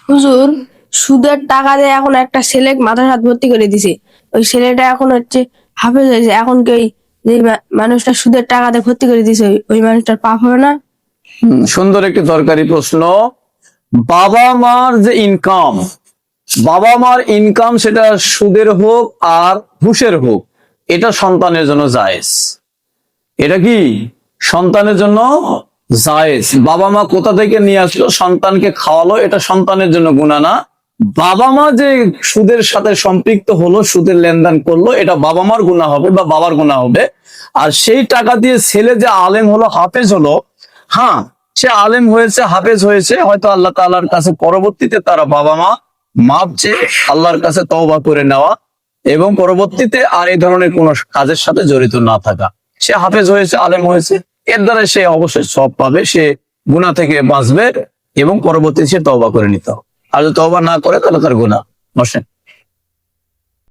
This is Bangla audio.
হুজুর, সুদের টাকা দিয়ে এখন একটা ছেলে মাদ্রাসাত ভর্তি করে দিছে। ওই ছেলেটা এখন হচ্ছে হাফেজ হয়েছে। এখন কি ওই যে মানুষটা সুদের টাকা দিয়ে ভর্তি করে দিছে ওই মানুষটার পাপ হবে না? সুন্দর একটি দরকারি প্রশ্ন। বাবা মার যে ইনকাম, বাবা মার ইনকাম সেটা সুদের হোক আর ঘুষের হোক, এটা সন্তানের জন্য জায়েজ। এটা কি সন্তানের জন্য জায়েজ। বাবা মা কোথা থেকে নিয়ে আসলো, সন্তানকে খাওয়ালো, এটা সন্তানের জন্য গুনাহ না। বাবা মা যে সুদের সাথে সম্পৃক্ত হলো, সুদের লেনদেন করলো, এটা বাবা মার গুনাহ হবে বা বাবার গুনাহ হবে। আর সেই টাকা দিয়ে ছেলে যে আলেম হলো, হাফেজ হলো, হ্যাঁ সে আলেম হয়েছে, হাফেজ হয়েছে, হয়তো আল্লাহ তাআলার কাছে পরবর্তীতে তারা বাবা মা মাপ চেয়ে আল্লাহর কাছে তওবা করে নেওয়া এবং পরবর্তীতে আর এই ধরনের কোন কাজের সাথে জড়িত না থাকা। সে হাফেজ হয়েছে, আলেম হয়েছে, এর দ্বারা সে অবশ্যই সওয়াব পাবে, সে গুনাহ থেকে বাঁচবে এবং পরবর্তীতে সে তওবা করে নিতে হবে। আর যদি তওবা না করে তাহলে তার গুনাহ। বসেন।